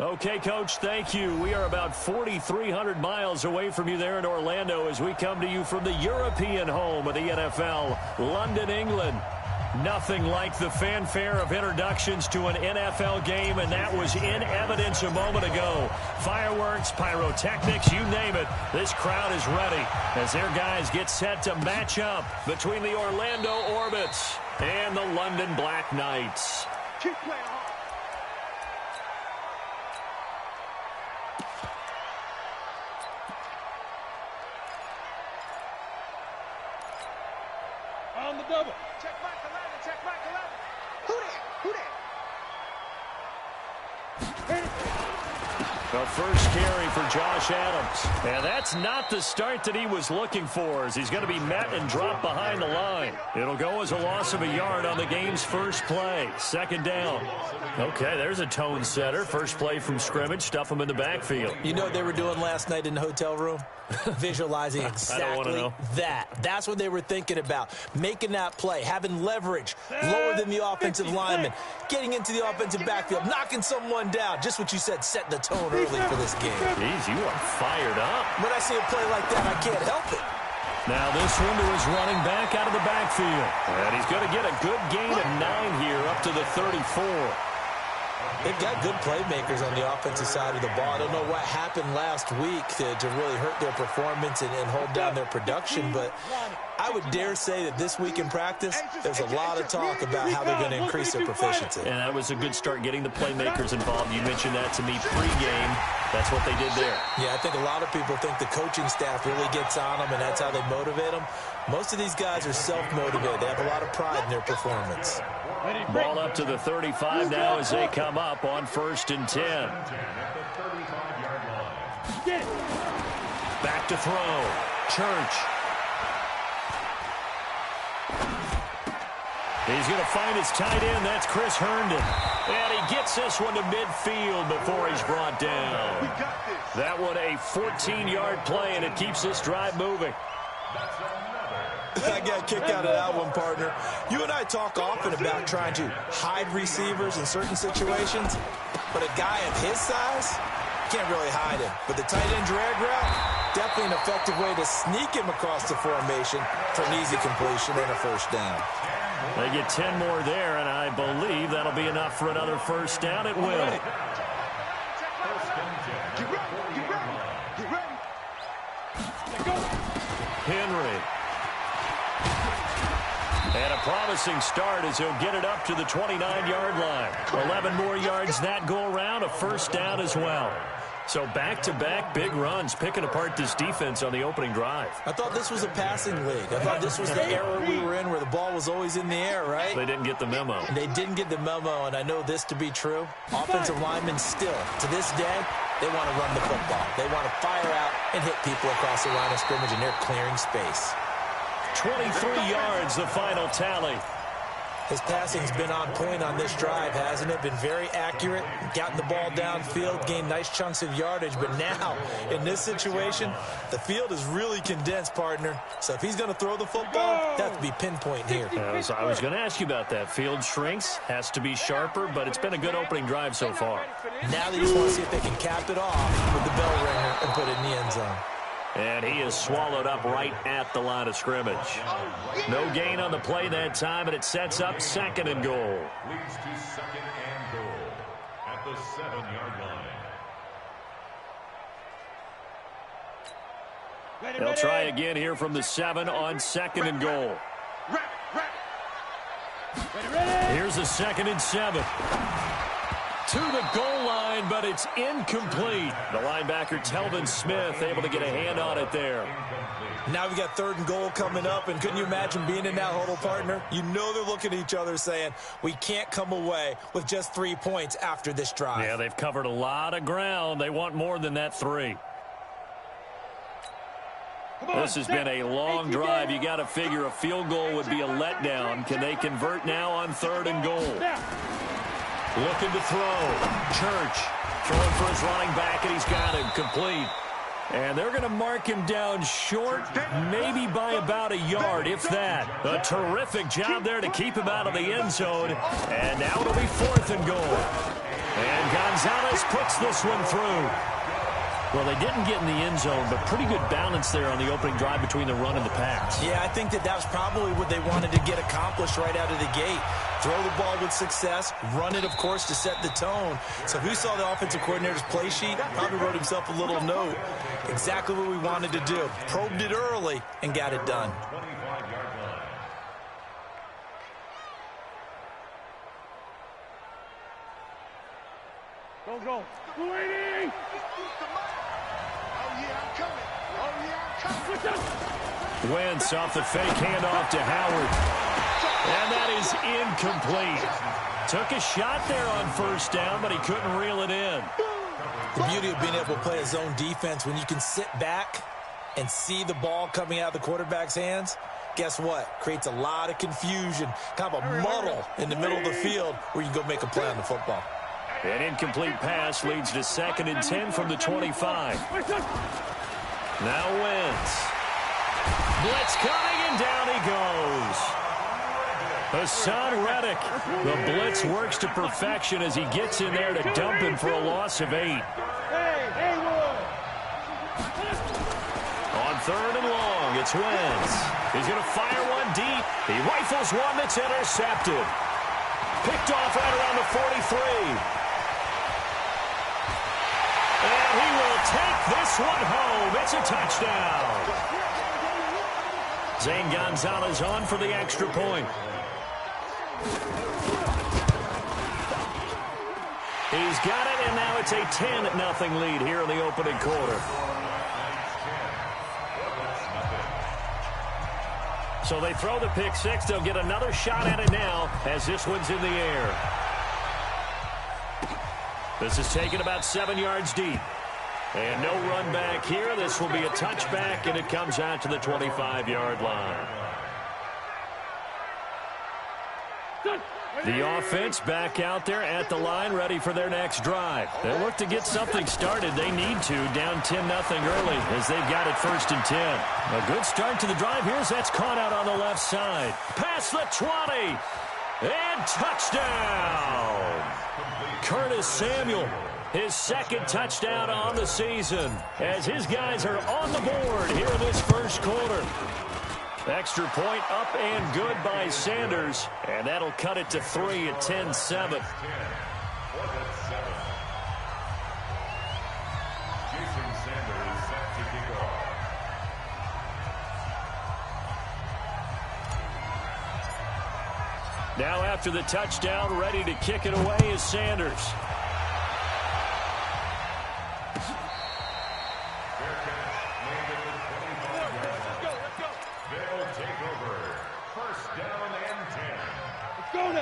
Okay, Coach, thank you. We are about 4,300 miles away from you there in Orlando as we come to you from the European home of the NFL, London, England. Nothing like the fanfare of introductions to an NFL game, and that was in evidence a moment ago. Fireworks, pyrotechnics, you name it. This crowd is ready as their guys get set to match up between the Orlando Orbits and the London Black Knights. Keep playing hard. On the double. Check back 11, check back 11. Who that? Who that? The first carry for Josh Adams. And that's not the start that he was looking for, as he's going to be met and dropped behind the line. It'll go as a loss of a yard on the game's first play. Second down. Okay, there's a tone setter. First play from scrimmage. Stuff him in the backfield. You know what they were doing last night in the hotel room? Visualizing exactly that. That's what they were thinking about. Making that play, having leverage, lower than the offensive lineman, getting into the offensive backfield, knocking someone down. Just what you said, setting the tone early for this game. Jeez, you are fired up. When I see a play like that, I can't help it. Now this one to his running back out of the backfield. And he's going to get a good gain of 9 here up to the 34. They've got good playmakers on the offensive side of the ball. I don't know what happened last week to really hurt their performance and hold down their production, but I would dare say that this week in practice, there's a lot of talk about how they're going to increase their proficiency. And that was a good start getting the playmakers involved. You mentioned that to me pregame. That's what they did there. Yeah, I think a lot of people think the coaching staff really gets on them, and that's how they motivate them. Most of these guys are self-motivated. They have a lot of pride in their performance. Ball up to the 35 now as they come up on 1st and 10. Back to throw. Church. He's going to find his tight end. That's Chris Herndon. And he gets this one to midfield before he's brought down. That one a 14-yard play, and it keeps this drive moving. I got a kick out of that one, partner. You and I talk often about trying to hide receivers in certain situations, but a guy of his size can't really hide him. But the tight end drag route, definitely an effective way to sneak him across the formation for an easy completion and a first down. They get 10 more there, and I believe that'll be enough for another first down. It will. Henry. And a promising start as he'll get it up to the 29-yard line. 11 more yards that go around, a first down as well. So back-to-back big runs, picking apart this defense on the opening drive. I thought this was a passing league. I thought this was the era we were in where the ball was always in the air, right? They didn't get the memo. They didn't get the memo, and I know this to be true. Offensive linemen still, to this day, they want to run the football. They want to fire out and hit people across the line of scrimmage, and they're clearing space. 23 yards, the final tally. His passing's been on point on this drive, hasn't it? Been very accurate, gotten the ball downfield, gained nice chunks of yardage. But now, in this situation, the field is really condensed, partner. So if he's going to throw the football, that has to be pinpoint here. I was going to ask you about that. Field shrinks, has to be sharper, but it's been a good opening drive so far. Now they just want to see if they can cap it off with the bell ringer and put it in the end zone. And he is swallowed up right at the line of scrimmage. No gain on the play that time, and it sets up 2nd and goal. Leads to 2nd and goal at the 7-yard line. They'll try again here from the 7 on 2nd and goal. Here's a 2nd and 7. To the goal line, but it's incomplete. The linebacker, Telvin Smith, able to get a hand on it there. Now we got 3rd and goal coming up, and couldn't you imagine being in that huddle, partner? You know they're looking at each other saying, we can't come away with just 3 points after this drive. Yeah, they've covered a lot of ground. They want more than that 3. This has been a long drive. You got to figure a field goal would be a letdown. Can they convert now on 3rd and goal? Looking to throw. Church throwing for his running back, and he's got him complete. And they're going to mark him down short, maybe by about a yard, if that. A terrific job there to keep him out of the end zone. And now it'll be 4th and goal. And got Gonzalez puts this one through. Well, they didn't get in the end zone, but pretty good balance there on the opening drive between the run and the pass. Yeah, I think that was probably what they wanted to get accomplished right out of the gate. Throw the ball with success, run it, of course, to set the tone. So who saw the offensive coordinator's play sheet? Probably wrote himself a little note. Exactly what we wanted to do. Probed it early and got it done. Go. Waiting. Wentz off the fake handoff to Howard. And that is incomplete. Took a shot there on first down, but he couldn't reel it in. The beauty of being able to play a zone defense, when you can sit back and see the ball coming out of the quarterback's hands, guess what? Creates a lot of confusion, kind of a muddle in the middle of the field where you can go make a play on the football. An incomplete pass leads to 2nd and 10 from the 25. Now Wentz. Blitz coming, and down he goes. Hassan Reddick. The blitz works to perfection as he gets in there to dump him for a loss of 8. On 3rd and long, it's Wentz. He's going to fire one deep. He rifles one that's intercepted. Picked off right around the 43. And he will take this one home. It's a touchdown. Zane Gonzalez on for the extra point. He's got it, and now it's a 10-0 lead here in the opening quarter. So they throw the pick six. They'll get another shot at it now as this one's in the air. This is taken about 7 yards deep. And no run back here. This will be a touchback, and it comes out to the 25-yard line. The offense back out there at the line, ready for their next drive. They'll look to get something started. They need to, down 10-0 early as they've got it 1st and 10. A good start to the drive. Here's that's caught out on the left side. Past the 20. And touchdown. Curtis Samuel. His 2nd touchdown on the season as his guys are on the board here in this first quarter. Extra point up and good by Sanders, and that'll cut it to 3 at 10-7. Now after the touchdown, ready to kick it away is Sanders.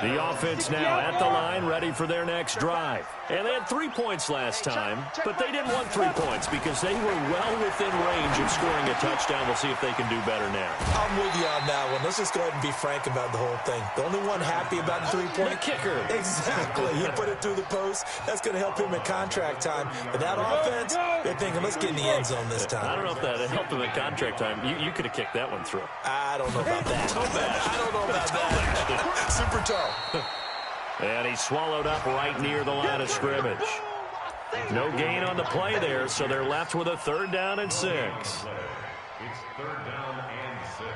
The offense now at the line, ready for their next drive. And they had 3 points last time, but they didn't want 3 points because they were well within range of scoring a touchdown. We'll see if they can do better now. I'm with you on that one. Let's just go ahead and be frank about the whole thing. The only one happy about the 3-point kicker. Exactly. He put it through the post. That's going to help him at contract time. But that offense, they're thinking, let's get in the end zone this time. I don't know if that helped him at contract time. You could have kicked that one through. I don't know about that. I don't know about that. Super toe. And he swallowed up right near the line of scrimmage. No gain on the play there, so they're left with a 3rd down and 6. It's 3rd down and 6.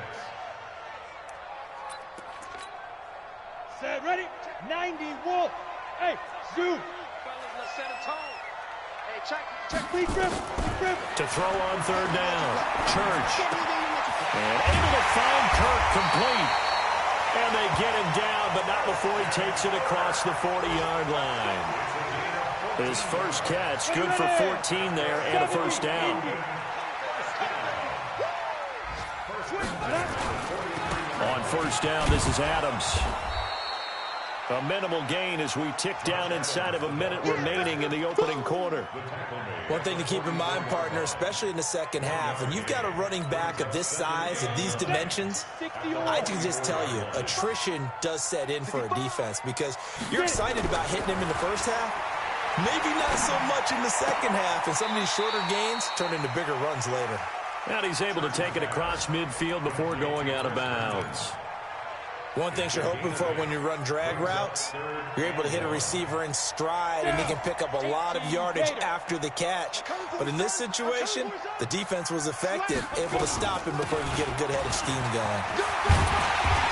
Set, ready? 90, Wolf. Hey, zoom. Let's set a tone. Hey, check. Lead grip. To throw on 3rd down. Church. And able to find Kirk complete. And they get him down, but not before he takes it across the 40-yard line. His first catch, good for 14 there, and a 1st down. On 1st down, this is Adams. A minimal gain as we tick down inside of a minute remaining in the opening quarter. One thing to keep in mind, partner, especially in the second half, when you've got a running back of this size, of these dimensions, I can just tell you, attrition does set in for a defense because you're excited about hitting him in the first half. Maybe not so much in the second half, and some of these shorter gains turn into bigger runs later. And he's able to take it across midfield before going out of bounds. One thing you're hoping for when you run drag routes, you're able to hit a receiver in stride, and he can pick up a lot of yardage after the catch. But in this situation, the defense was effective, able to stop him before he could get a good head of steam going.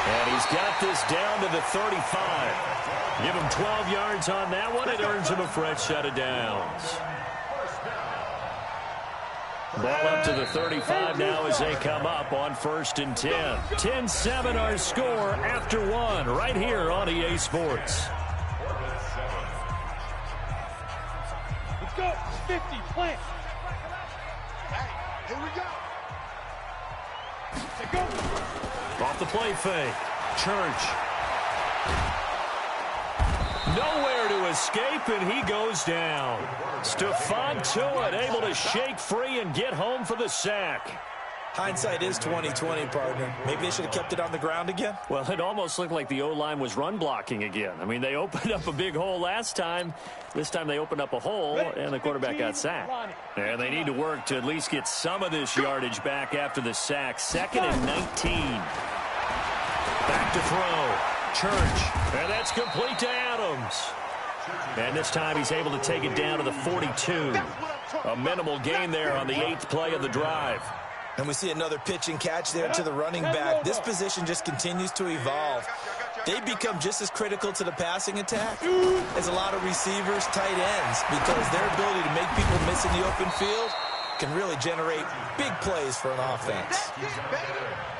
And he's got this down to the 35. Give him 12 yards on that one. It earns him a fresh set of downs. Ball up to the 35 now as they come up on 1st and 10. 10-7 our score after one right here on EA Sports. Let's go. 50, plant. Hey, here we go. Let's go. Off the play fake. Church. Nowhere to escape, and he goes down. Stephon Tuitt able to shake free and get home for the sack. Hindsight is 20/20, partner. Maybe they should have kept it on the ground again. Well, it almost looked like the O-line was run blocking again. I mean, they opened up a big hole last time. This time they opened up a hole, and the quarterback got sacked. And they need to work to at least get some of this yardage back after the sack. 2nd and 19. Back to throw. Church. And that's complete to Adams. And this time he's able to take it down to the 42. A minimal gain there on the 8th play of the drive. And we see another pitch and catch there to the running back. This position just continues to evolve. They become just as critical to the passing attack as a lot of receivers, tight ends, because their ability to make people miss in the open field can really generate big plays for an offense.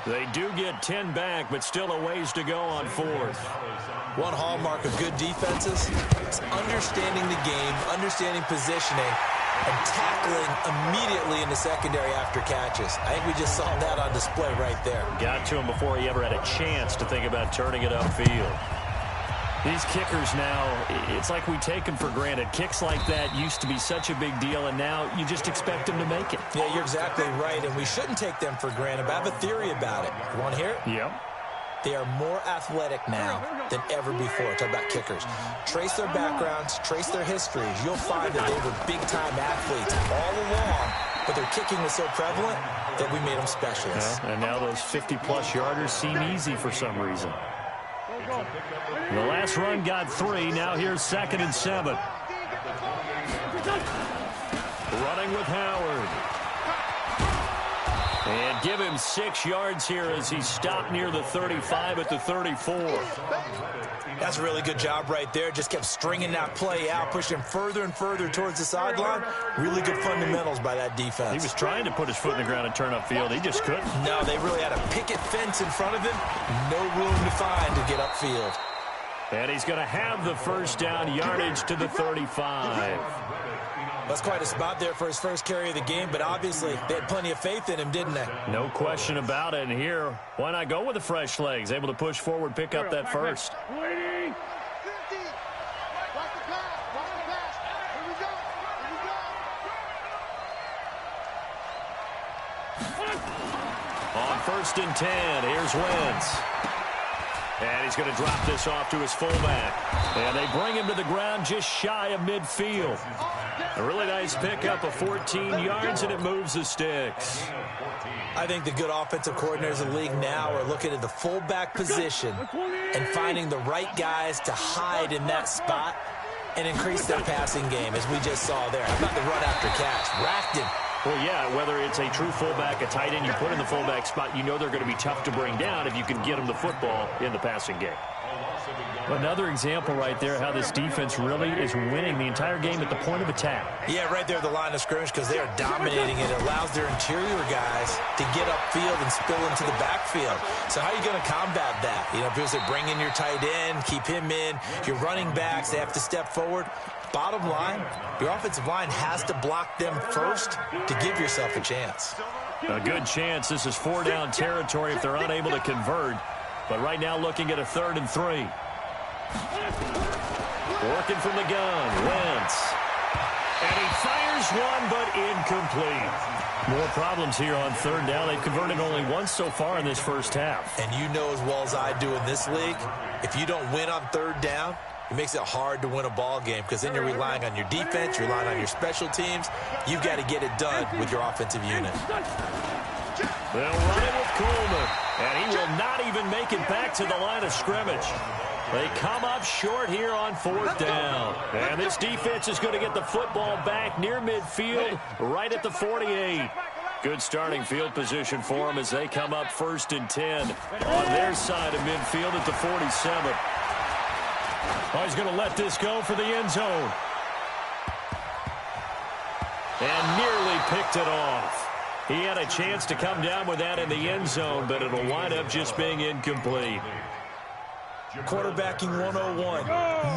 They do get 10 back, but still a ways to go on 4th. One hallmark of good defenses is understanding the game, understanding positioning, and tackling immediately in the secondary after catches. I think we just saw that on display right there. Got to him before he ever had a chance to think about turning it upfield. These kickers now, it's like we take them for granted. Kicks like that used to be such a big deal, and now you just expect them to make it. Yeah, you're exactly right, and we shouldn't take them for granted, but I have a theory about it. You want to hear it? Yep. They are more athletic now than ever before. Talk about kickers. Trace their backgrounds, trace their histories. You'll find that they were big-time athletes all along, but their kicking was so prevalent that we made them specialists. Yeah, and now those 50-plus yarders seem easy for some reason. The last run got 3. Now here's 2nd and 7. Running with Howard. And give him 6 yards here as he stopped near the 35 at the 34. That's a really good job right there. Just kept stringing that play out, pushing further and further towards the sideline. Really good fundamentals by that defense. He was trying to put his foot in the ground and turn upfield. He just couldn't. No, they really had a picket fence in front of him. No room to find to get upfield. And he's going to have the first down, yardage to the 35. That's quite a spot there for his first carry of the game, but obviously they had plenty of faith in him, didn't they? No question about it. And here, why not go with the fresh legs? Able to push forward, pick up that first. On 1st and 10, here's Wentz. And he's going to drop this off to his fullback. And they bring him to the ground just shy of midfield. A really nice pickup of 14 yards, and it moves the sticks. I think the good offensive coordinators in the league now are looking at the fullback position and finding the right guys to hide in that spot and increase their passing game, as we just saw there. How about the run after catch? Racked him. Well, yeah, whether it's a true fullback, a tight end you put in the fullback spot, you know they're going to be tough to bring down if you can get them the football in the passing game. Another example right there how this defense really is winning the entire game at the point of attack. Yeah, right there at the line of scrimmage, because they are dominating it. It allows their interior guys to get upfield and spill into the backfield. So how are you going to combat that? You know, because they bring in your tight end, keep him in. Your running backs, they have to step forward. Bottom line, your offensive line has to block them first to give yourself a chance. A good chance. This is 4-down territory if they're unable to convert. But right now looking at a 3rd and 3. Working from the gun, Wentz. And he fires one, but incomplete. More problems here on 3rd down. They've converted only once so far in this first half. And you know as well as I do in this league, if you don't win on 3rd down, it makes it hard to win a ball game, because then you're relying on your defense, you're relying on your special teams. You've got to get it done with your offensive unit. They'll run it with Coleman, and he will not even make it back to the line of scrimmage. They come up short here on 4th down. And this defense is going to get the football back near midfield, right at the 48. Good starting field position for them as they come up 1st and 10 on their side of midfield at the 47. Oh, he's going to let this go for the end zone. And nearly picked it off. He had a chance to come down with that in the end zone, but it'll wind up just being incomplete. Quarterbacking 101.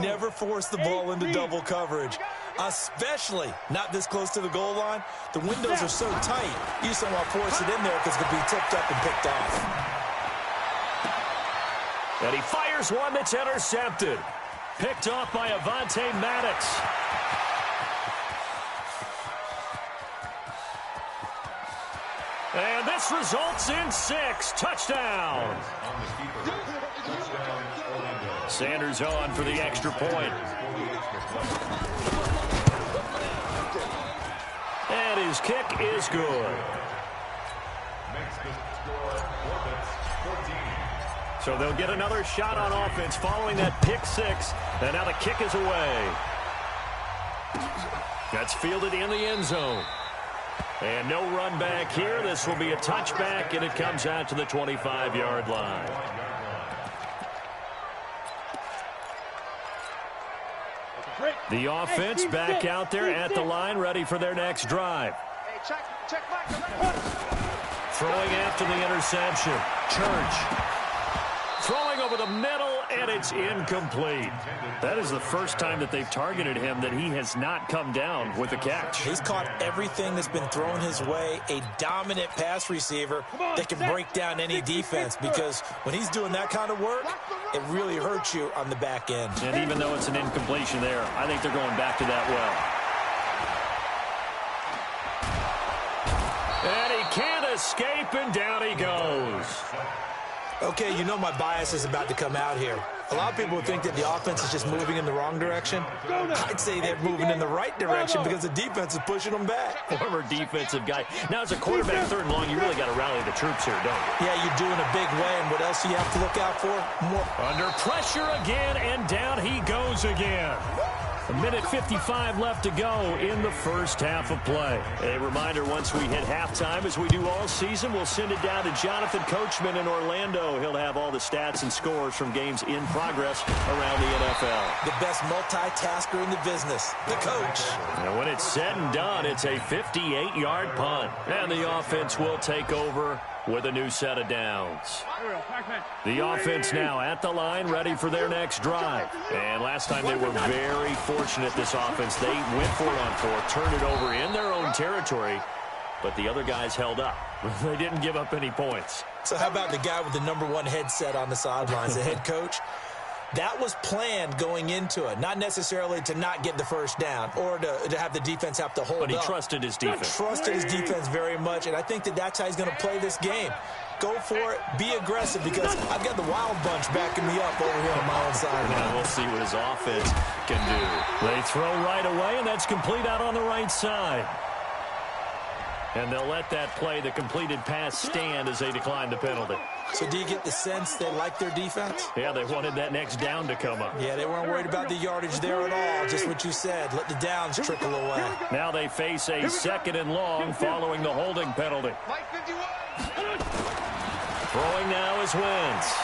Never force the ball into double coverage, especially not this close to the goal line. The windows are so tight, you just don't want to force it in there because it could be tipped up and picked off. And he fires one that's intercepted. Picked off by Avonte Maddox. And this results in 6 touchdowns. Sanders on for the extra point. And his kick is good. So they'll get another shot on offense following that pick 6. And now the kick is away. That's fielded in the end zone. And no run back here. This will be a touchback, and it comes out to the 25-yard line. The offense back out there at the line, ready for their next drive. Throwing after the interception. Church. Throwing over the middle, and it's incomplete. That is the first time that they've targeted him that he has not come down with a catch. He's caught everything that's been thrown his way. A dominant pass receiver that can break down any defense, because when he's doing that kind of work, it really hurts you on the back end. And even though it's an incompletion there, I think they're going back to that well. And he can't escape, and down he goes. Okay, you know my bias is about to come out here. A lot of people think that the offense is just moving in the wrong direction. I'd say they're moving in the right direction because the defense is pushing them back. Former defensive guy. Now, as a quarterback 3rd and long, you really got to rally the troops here, don't you? Yeah, you're doing a big way, and what else do you have to look out for? More. Under pressure again, and down he goes again. 1:55 left to go in the first half of play. A reminder, once we hit halftime, as we do all season, we'll send it down to Jonathan Coachman in Orlando. He'll have all the stats and scores from games in progress around the NFL. The best multitasker in the business, the coach. And when it's said and done, it's a 58-yard punt. And the offense will take over with a new set of downs. The offense now at the line, ready for their next drive. And last time they were very fortunate, this offense. They went for it on 4th, turned it over in their own territory, but the other guys held up. They didn't give up any points. So how about the guy with the #1 headset on the sidelines, the head coach? That was planned going into it, not necessarily to not get the first down or to have the defense have to hold up. But he trusted his defense. Trusted his defense very much, and I think that that's how he's going to play this game. Go for it, be aggressive, because I've got the wild bunch backing me up over here on my own side. Now we'll see what his offense can do. They throw right away, and that's complete out on the right side. And they'll let that play, the completed pass, stand as they decline the penalty. So do you get the sense they like their defense? Yeah, they wanted that next down to come up. Yeah, they weren't worried about the yardage there at all. Just what you said. Let the downs trickle away. Now they face a 2nd and long following the holding penalty. Throwing now is Wentz.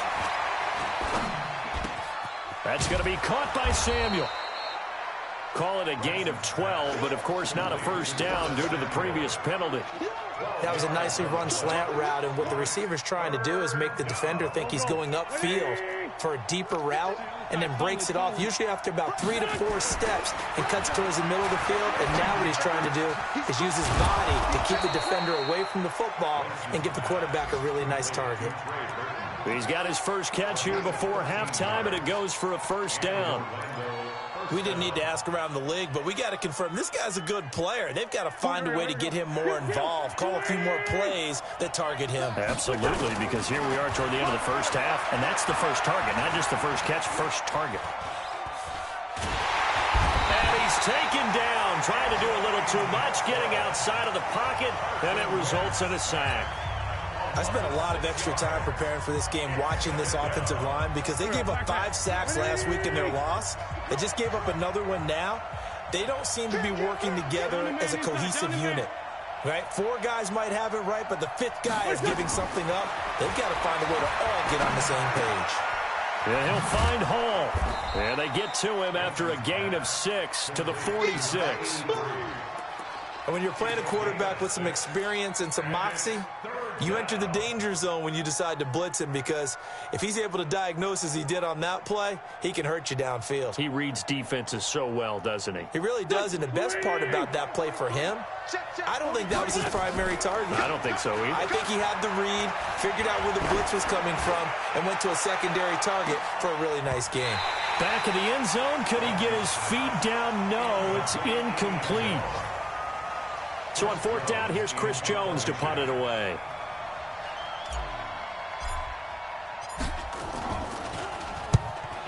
That's going to be caught by Samuel. Call it a gain of 12, but of course not a first down due to the previous penalty. That was a nicely run slant route, and what the receiver's trying to do is make the defender think he's going upfield for a deeper route, and then breaks it off, usually after about 3 to 4 steps, and cuts towards the middle of the field. And now what he's trying to do is use his body to keep the defender away from the football and give the quarterback a really nice target. He's got his first catch here before halftime, and it goes for a first down. We didn't need to ask around the league, but we got to confirm this guy's a good player. They've got to find a way to get him more involved, call a few more plays that target him. Absolutely, because here we are toward the end of the first half, and that's the first target, not just the first catch, first target. And he's taken down, trying to do a little too much, getting outside of the pocket, and it results in a sack. I spent a lot of extra time preparing for this game watching this offensive line because they gave up 5 sacks last week in their loss. They just gave up another one now. They don't seem to be working together as a cohesive unit. Right? 4 guys might have it right, but the 5th guy is giving something up. They've got to find a way to all get on the same page. Yeah, he'll find Hall. And they get to him after a gain of 6 to the 46. And when you're playing a quarterback with some experience and some moxie, you enter the danger zone when you decide to blitz him, because if he's able to diagnose as he did on that play, he can hurt you downfield. He reads defenses so well, doesn't he? He really does, and the best part about that play for him, I don't think that was his primary target. I don't think so either. I think he had the read, figured out where the blitz was coming from, and went to a secondary target for a really nice game. Back in the end zone, could he get his feet down? No, it's incomplete. So on 4th down, here's Chris Jones to punt it away.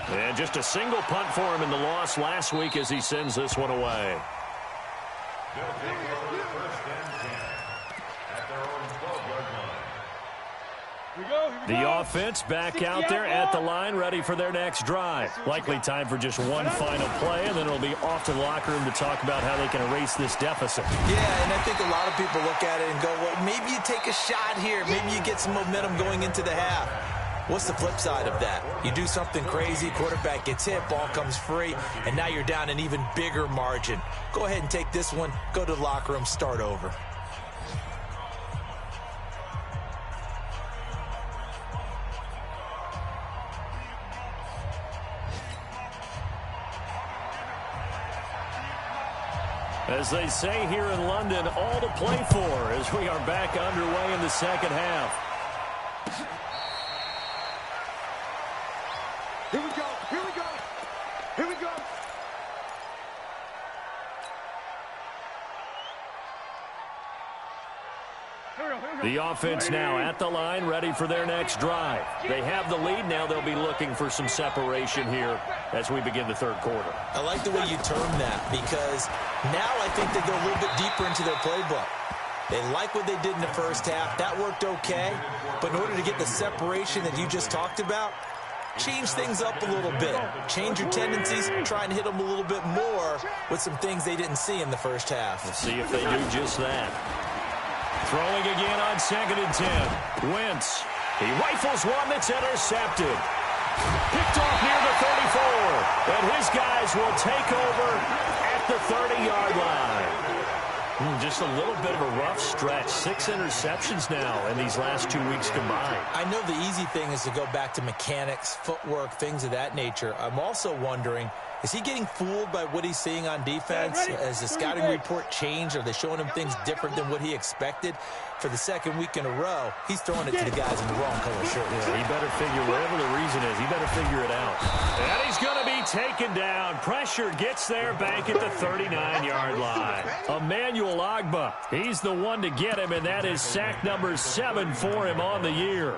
And just a single punt for him in the loss last week as he sends this one away. The offense back out there at the line, ready for their next drive. Likely time for just one final play, and then it'll be off to the locker room to talk about how they can erase this deficit. Yeah, and I think a lot of people look at it and go, well, maybe you take a shot here. Maybe you get some momentum going into the half. What's the flip side of that? You do something crazy, quarterback gets hit, ball comes free, and now you're down an even bigger margin. Go ahead and take this one, go to the locker room, start over. As they say here in London, all to play for as we are back underway in the second half. Here we go, here we go, here we go. The offense now at the line, ready for their next drive. They have the lead. Now they'll be looking for some separation here as we begin the third quarter. I like the way you term that, because now I think they go a little bit deeper into their playbook. They like what they did in the first half. That worked okay. But in order to get the separation that you just talked about, change things up a little bit. Change your tendencies, try and hit them a little bit more with some things they didn't see in the first half. Let's see if they do just that. Throwing again on 2nd and 10. Wentz. He rifles one that's intercepted. Picked off near the 34. And his guys will take over at the 30-yard line. Just a little bit of a rough stretch. 6 interceptions now in these last 2 weeks combined. I know the easy thing is to go back to mechanics, footwork, things of that nature. I'm also wondering, is he getting fooled by what he's seeing on defense? Has the scouting report changed? Are they showing him things different than what he expected? For the second week in a row, he's throwing it to the guys in the wrong color shirt. Yeah, he better figure, whatever the reason is, he better figure it out. And he's going to be taken down. Pressure gets there back at the 39-yard line. Emmanuel Ogbah, he's the one to get him, and that is sack number 7 for him on the year.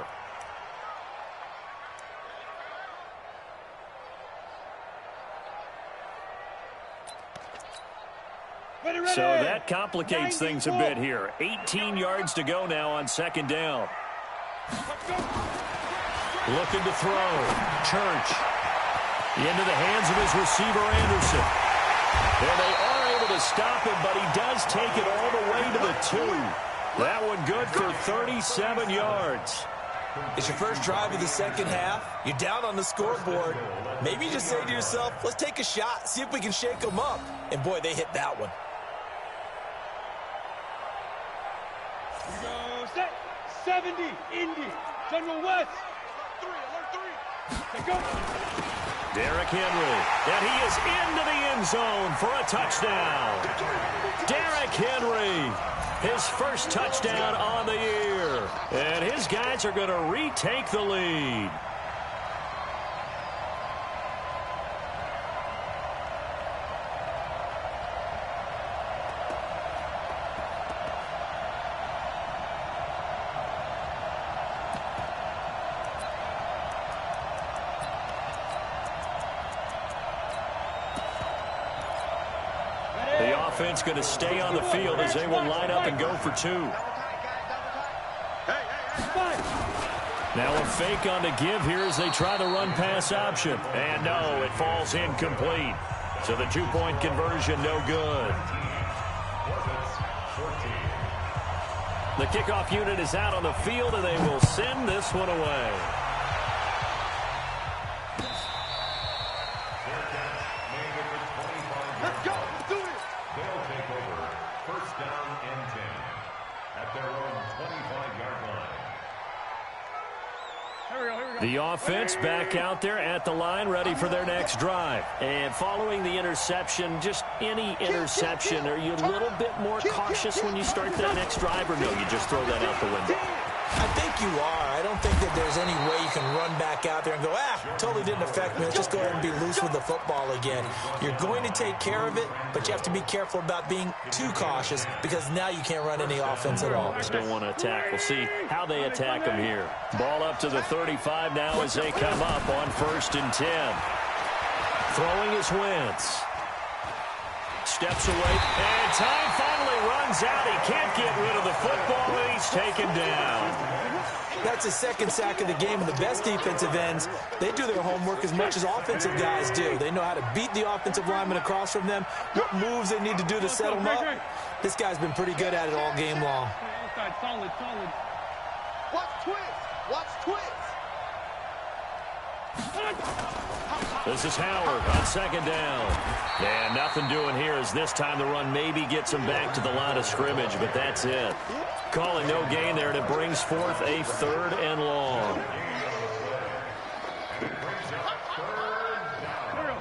So that complicates things a bit here. 18 yards to go now on 2nd down. Looking to throw. Church. Into the hands of his receiver, Anderson. And they are able to stop him, but he does take it all the way to the 2. That one good for 37 yards. It's your first drive of the second half. You're down on the scoreboard. Maybe you just say to yourself, let's take a shot, see if we can shake them up. And boy, they hit that one. Go set, 70, Indy, General West. Alert 3. Go. Derrick Henry, and he is into the end zone for a touchdown. Derrick Henry, his first touchdown on the year. And his guys are going to retake the lead. The offense going to stay on the field as they will line up and go for 2. Hey. Now a fake on the give here as they try the run-pass option. And no, it falls incomplete. So the two-point conversion, no good. The kickoff unit is out on the field, and they will send this one away. Let's go. Let's do it. They'll take over first down and 10 at their own 25-yard line. The offense back out there at the line, ready for their next drive. And following the interception, just any interception, are you a little bit more cautious when you start that next drive, or no, you just throw that out the window? I think you are. I don't think that there's any way you can run back out there and go, totally didn't affect me. Let's just go ahead and be loose with the football again. You're going to take care of it, but you have to be careful about being too cautious because now you can't run any offense at all. Still want to attack. We'll see how they attack them here. Ball up to the 35 now as they come up on 1st and 10. Throwing is Wentz. Steps away, and time finally runs out. He can't get rid of the football, and he's taken down. That's his second sack of the game, and the best defensive ends, they do their homework as much as offensive guys do. They know how to beat the offensive lineman across from them, what moves they need to do to set them up. This guy's been pretty good at it all game long. Solid. Watch twist. Watch twist. This is Howard on 2nd down. And nothing doing here as this time the run maybe gets him back to the line of scrimmage, but that's it. Calling no gain there, and it brings forth a 3rd and long. Here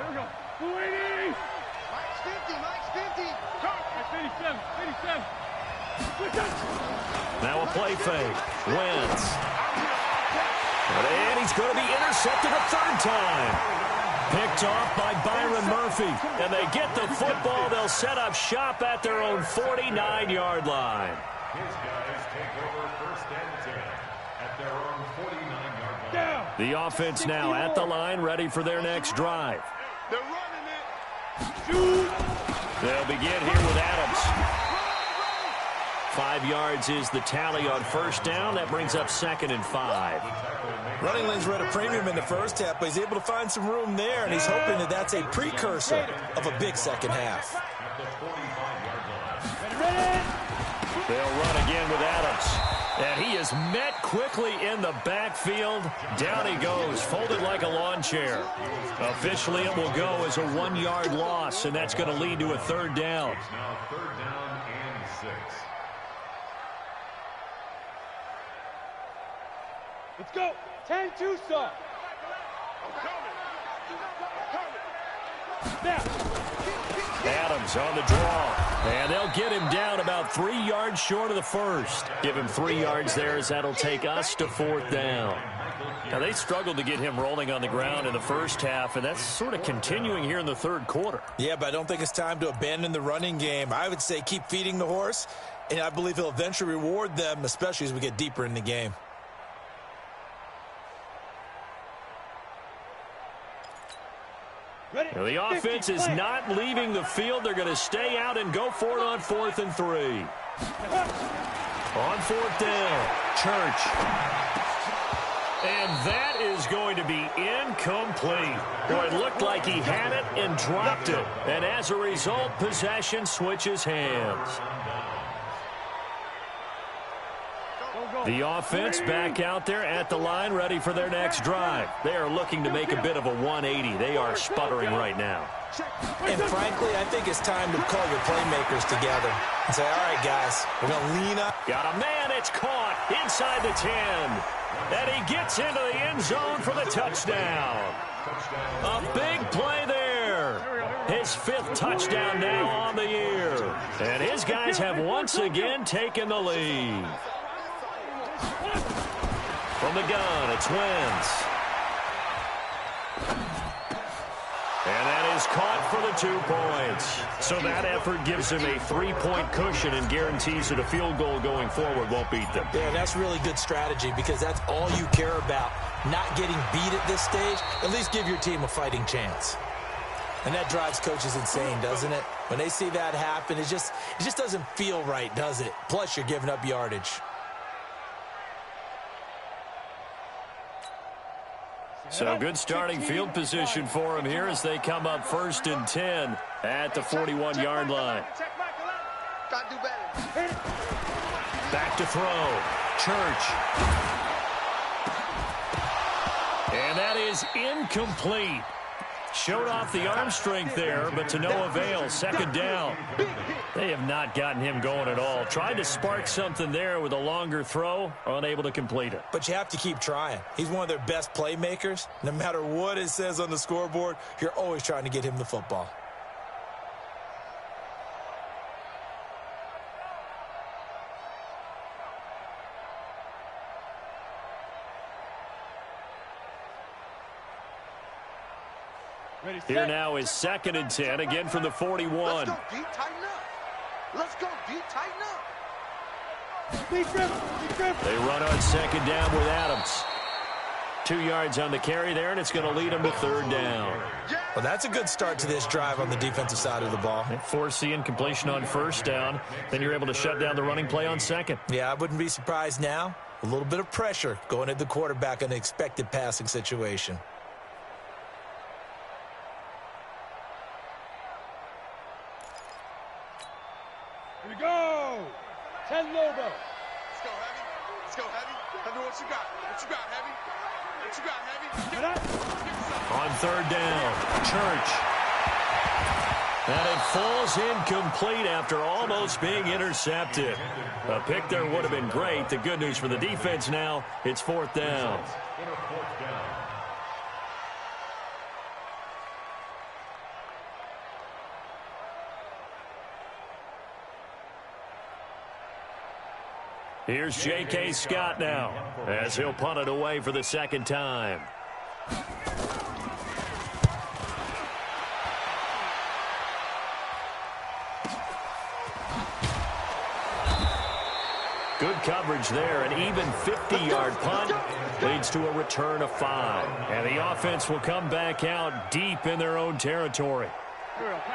we go. 280. Mike's 50. Mike's 57. Now a play fake. Wentz. And he's going to be intercepted a 3rd time. Picked off by Byron Murphy. And they get the football. They'll set up shop at their own 49-yard line. His guys take over first and 10 at their own 49-yard line. The offense now at the line, ready for their next drive. They're running it. Shoot. They'll begin here with Adams. 5 yards is the tally on 1st down. That brings up 2nd and 5. Running lanes were at a premium in the first half, but he's able to find some room there, and he's hoping that that's a precursor of a big second half. They'll run again with Adams. And he is met quickly in the backfield. Down he goes, folded like a lawn chair. Officially, it will go as a 1-yard loss, and that's going to lead to a 3rd down. Now 3rd down and 6. Let's go. 10-2 stop. Adams on the draw. And they'll get him down about 3 yards short of the 1st. Give him 3 yards there as that'll take us to 4th down. Now, they struggled to get him rolling on the ground in the first half, and that's sort of continuing here in the 3rd quarter. Yeah, but I don't think it's time to abandon the running game. I would say keep feeding the horse, and I believe he'll eventually reward them, especially as we get deeper in the game. Now, the offense is not leaving the field. They're going to stay out and go for it on 4th and 3. On 4th down, Church. And that is going to be incomplete. Boy, it looked like he had it and dropped it. And as a result, possession switches hands. The offense back out there at the line, ready for their next drive. They are looking to make a bit of a 180. They are sputtering right now. And frankly, I think it's time to call your playmakers together and say, all right, guys, we're going to lean up. Got a man. It's caught inside the 10. And he gets into the end zone for the touchdown. A big play there. His 5th touchdown now on the year. And his guys have once again taken the lead. From the gun, it's Wentz. And that is caught for the 2 points. So that effort gives him a 3-point cushion and guarantees that a field goal going forward won't beat them. Yeah, that's really good strategy because that's all you care about. Not getting beat at this stage, at least give your team a fighting chance. And that drives coaches insane, doesn't it? When they see that happen, it just doesn't feel right, does it? Plus, you're giving up yardage. So good starting field position for him here as they come up 1st and 10 at the 41-yard line. Back to throw. Church. And that is incomplete. Showed off the arm strength there, but to no avail. 2nd down. They have not gotten him going at all. Tried to spark something there with a longer throw, unable to complete it. But you have to keep trying. He's one of their best playmakers. No matter what it says on the scoreboard, you're always trying to get him the football. Here now is 2nd and 10, again from the 41. Let's go, D. Tighten up. Let's go, D. Tighten up. They run on 2nd down with Adams. 2 yards on the carry there, and it's going to lead them to 3rd down. Well, that's a good start to this drive on the defensive side of the ball. They force the incompletion on 1st down. Then you're able to shut down the running play on 2nd. Yeah, I wouldn't be surprised now. A little bit of pressure going at the quarterback in an expected passing situation. Here we go. 10 Lobo. Let's go, Heavy. Let's go, Heavy. Tell me what you got. What you got, Heavy? What you got, Heavy? On 3rd down, Church. And it falls incomplete after almost being intercepted. A pick there would have been great. The good news for the defense now, it's 4th down. Here's J.K. Scott now as he'll punt it away for the 2nd time. Good coverage there. An even 50-yard punt leads to a return of 5. And the offense will come back out deep in their own territory.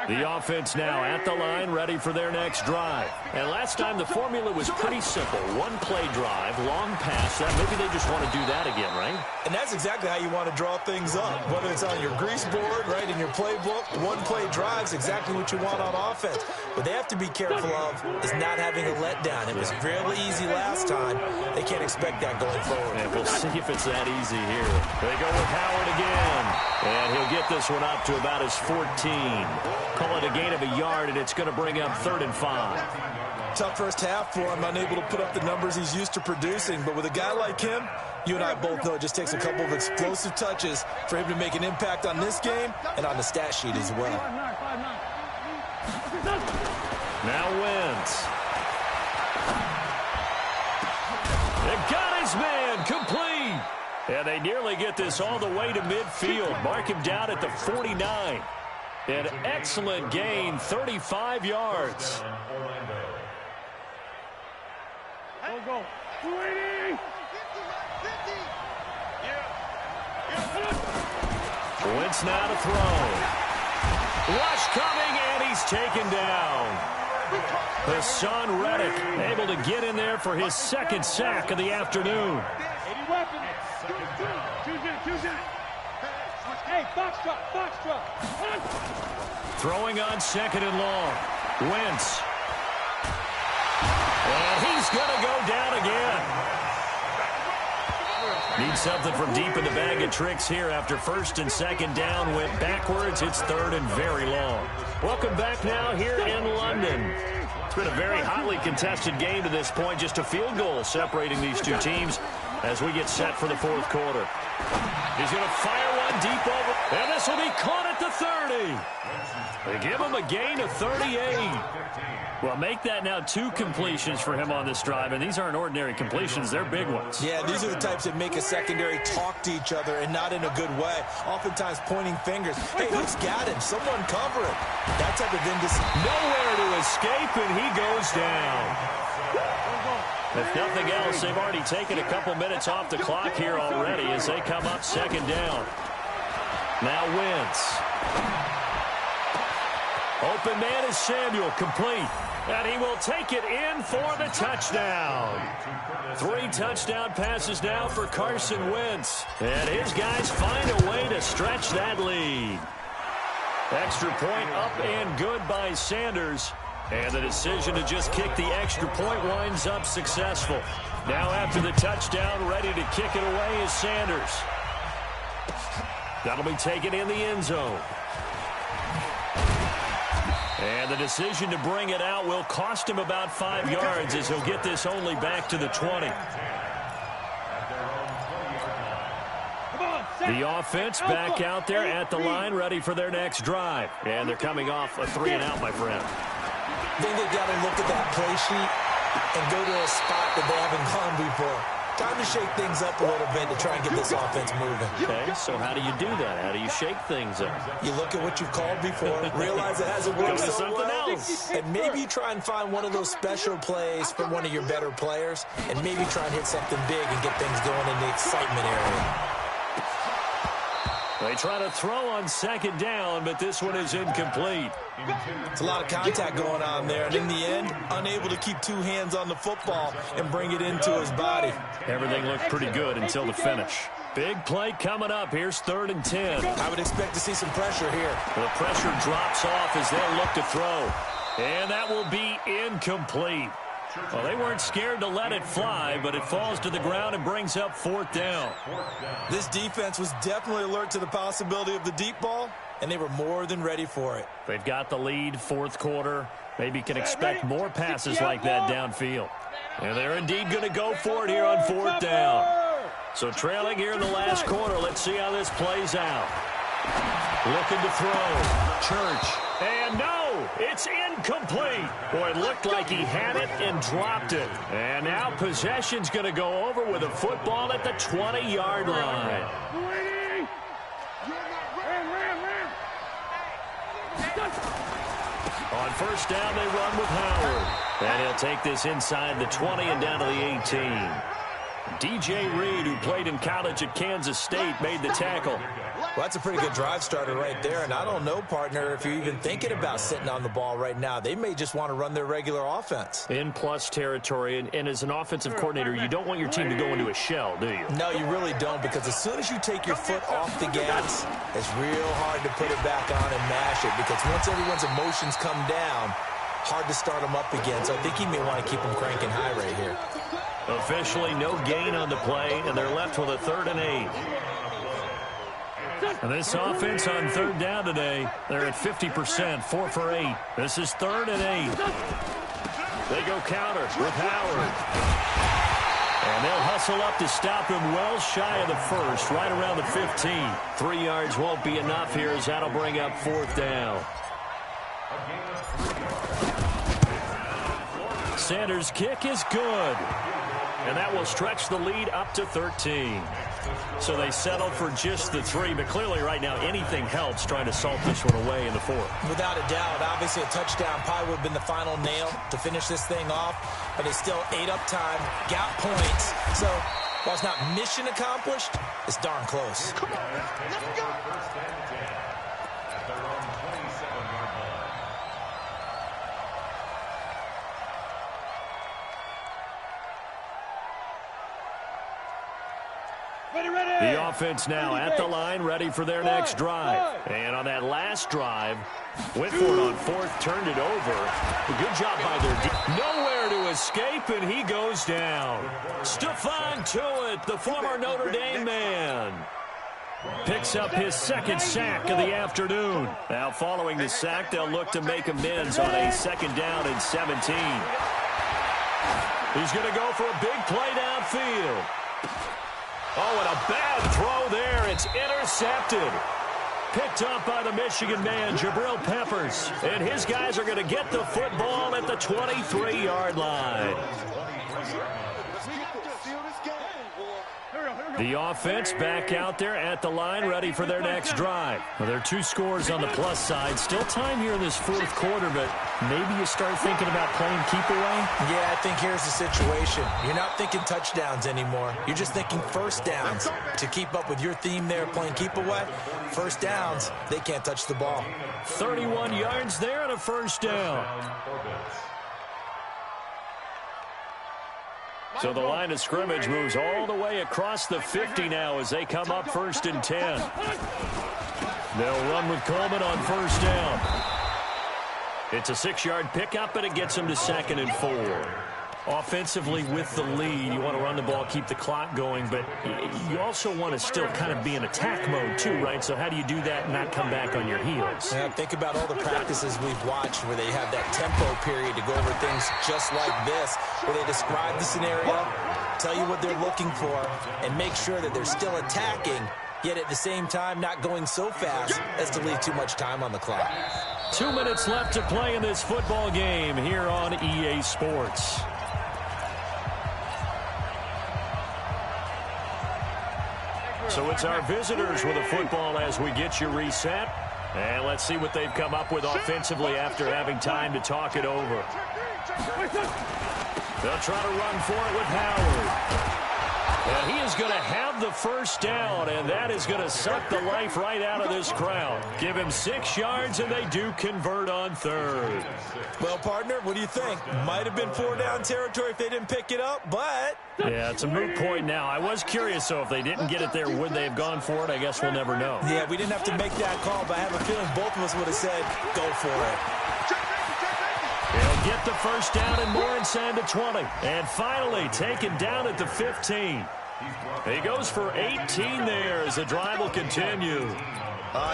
The offense now at the line, ready for their next drive. And last time the formula was pretty simple. One-play drive, long pass. Maybe they just want to do that again, right? And that's exactly how you want to draw things up. Whether it's on your grease board, right, in your playbook, one-play drive's exactly what you want on offense. What they have to be careful of is not having a letdown. It was really easy last time. They can't expect that going forward. And we'll see if it's that easy here. They go with Howard again. And he'll get this one up to about his 14. Call it a gain of a yard, and it's going to bring up 3rd and 5. Tough first half for him, unable to put up the numbers he's used to producing. But with a guy like him, you and I both know it just takes a couple of explosive touches for him to make an impact on this game and on the stat sheet as well. Now Wentz. They got his man complete. And they nearly get this all the way to midfield. Mark him down at the 49. An excellent gain, 35 yards. Go. 280. Wentz now to throw. Rush coming, and he's taken down. Hassan Reddick able to get in there for his 2nd sack of the afternoon. 80 weapons. Tuesday. Hey, box drop. Throwing on 2nd and long. Wentz. And he's going to go down again. Need something from deep in the bag of tricks here after 1st and 2nd down. Went backwards. It's 3rd and very long. Welcome back now here in London. It's been a very hotly contested game to this point. Just a field goal separating these two teams as we get set for the 4th quarter. He's going to fire one deep over. And this will be caught at the 30. They give him a gain of 38. Well, make that now 2 completions for him on this drive, and these aren't ordinary completions. They're big ones. Yeah, these are the types that make a secondary talk to each other and not in a good way. Oftentimes pointing fingers. Hey, who's got him? Someone cover it. That type of indecision. Nowhere to escape, and he goes down. If nothing else, they've already taken a couple minutes off the clock here already as they come up 2nd down. Now Wentz. Open man is Samuel, complete. And he will take it in for the touchdown. 3 touchdown passes now for Carson Wentz. And his guys find a way to stretch that lead. Extra point up and good by Sanders. And the decision to just kick the extra point winds up successful. Now after the touchdown, ready to kick it away is Sanders. That'll be taken in the end zone. And the decision to bring it out will cost him about 5 yards as he'll get this only back to the 20. The offense back out there at the line, ready for their next drive. And they're coming off a 3-and-out, my friend. I think they've got to look at that play sheet and go to a spot that they haven't gone before. Time to shake things up a little bit to try and get this offense moving. Okay, so how do you do that? How do you shake things up? You look at what you've called before, realize it hasn't worked so well, and maybe you try and find one of those special plays from one of your better players, and maybe try and hit something big and get things going in the excitement area. They try to throw on second down, but this one is incomplete. It's a lot of contact going on there, and in the end, unable to keep 2 hands on the football and bring it into his body. Everything looked pretty good until the finish. Big play coming up. Here's 3rd and 10. I would expect to see some pressure here. The pressure drops off as they'll look to throw. And that will be incomplete. Well, they weren't scared to let it fly, but it falls to the ground and brings up 4th down. This defense was definitely alert to the possibility of the deep ball, and they were more than ready for it. They've got the lead, 4th quarter. Maybe can expect more passes like that downfield. And they're indeed going to go for it here on 4th down. So trailing here in the last quarter, let's see how this plays out. Looking to throw. Church. And no, it's incomplete. Boy, it looked like he had it and dropped it. And now possession's going to go over with a football at the 20-yard line. On 1st down, they run with Howard. And he'll take this inside the 20 and down to the 18. DJ Reed, who played in college at Kansas State, made the tackle. Well, that's a pretty good drive starter right there, and I don't know, partner, if you're even thinking about sitting on the ball right now. They may just want to run their regular offense. In plus territory, and as an offensive coordinator, you don't want your team to go into a shell, do you? No, you really don't, because as soon as you take your foot off the gas, it's real hard to put it back on and mash it, because once everyone's emotions come down, hard to start them up again. So I think he may want to keep them cranking high right here. Officially no gain on the play, and they're left with a 3rd and 8. And this offense on 3rd down today, they're at 50%, 4 for 8. This is 3rd and 8. They go counter with Howard. And they'll hustle up to stop him well shy of the 1st, right around the 15. 3 yards won't be enough here as that'll bring up 4th down. Sanders' kick is good. And that will stretch the lead up to 13. So they settled for just the 3, but clearly right now anything helps trying to salt this one away in the 4th. Without a doubt, obviously a touchdown probably would have been the final nail to finish this thing off, but it's still ate up time, got points. So while it's not mission accomplished, it's darn close. Come on, let's go. The offense now at the line, ready for their next drive. And on that last drive, went for it on 4th, turned it over. Good job by their D. Nowhere to escape, and he goes down. Stephon Tuitt, the former Notre Dame man, picks up his 2nd sack of the afternoon. Now following the sack, they'll look to make amends on a 2nd down and 17. He's going to go for a big play downfield. Oh, and a bad throw there. It's intercepted. Picked up by the Michigan man, Jabril Peppers. And his guys are going to get the football at the 23-yard line. The offense back out there at the line, ready for their next drive. Well, there are 2 scores on the plus side. Still time here in this 4th quarter, but maybe you start thinking about playing keep away? Yeah, I think here's the situation. You're not thinking touchdowns anymore. You're just thinking first downs. To keep up with your theme there, playing keep away, first downs, they can't touch the ball. 31 yards there and a first down. So the line of scrimmage moves all the way across the 50 now as they come up 1st and 10. They'll run with Coleman on first down. It's a 6-yard pickup, and it gets them to 2nd and 4. Offensively with the lead, you want to run the ball, keep the clock going, but you also want to still kind of be in attack mode too, right? So how do you do that and not come back on your heels? Yeah, think about all the practices we've watched where they have that tempo period to go over things just like this, where they describe the scenario, tell you what they're looking for, and make sure that they're still attacking, yet at the same time not going so fast as to leave too much time on the clock. 2 minutes left to play in this football game here on EA Sports. So it's our visitors with a football as we get you reset. And let's see what they've come up with offensively after having time to talk it over. They'll try to run for it with Howard. And he is going to have the first down, and that is going to suck the life right out of this crowd. Give him 6 yards, and they do convert on 3rd. Well, partner, what do you think? Might have been 4-down territory if they didn't pick it up, but... Yeah, it's a moot point now. I was curious, so if they didn't get it there, would they have gone for it? I guess we'll never know. Yeah, we didn't have to make that call, but I have a feeling both of us would have said, go for it. They'll get the first down and more inside the 20. And finally taken down at the 15. He goes for 18 there as the drive will continue.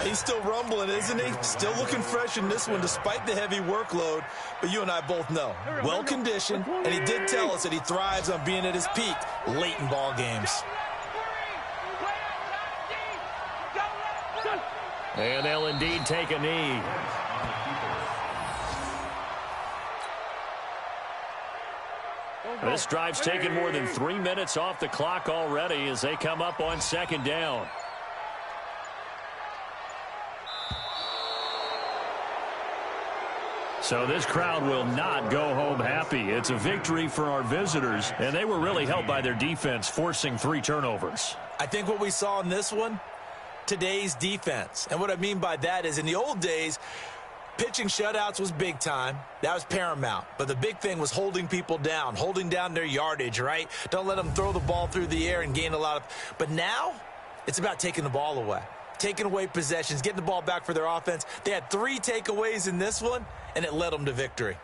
He's still rumbling, isn't he? Still looking fresh in this one despite the heavy workload. But you and I both know, well-conditioned, and he did tell us that he thrives on being at his peak late in ball games. And they'll indeed take a knee. This drive's taken more than 3 minutes off the clock already as they come up on 2nd down. So this crowd will not go home happy. It's a victory for our visitors, and they were really helped by their defense, forcing 3 turnovers. I think what we saw in this one, today's defense. And what I mean by that is in the old days, pitching shutouts was big time. That was paramount. But the big thing was holding people down, holding down their yardage, right? Don't let them throw the ball through the air and gain a lot of... But now, it's about taking the ball away. Taking away possessions, getting the ball back for their offense. They had 3 takeaways in this one, and it led them to victory.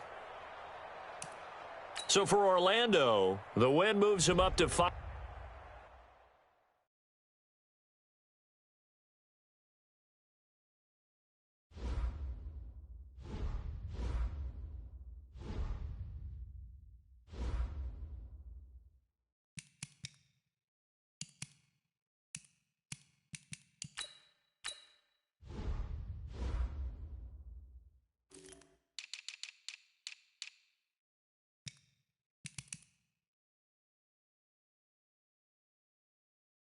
So for Orlando, the win moves them up to 5.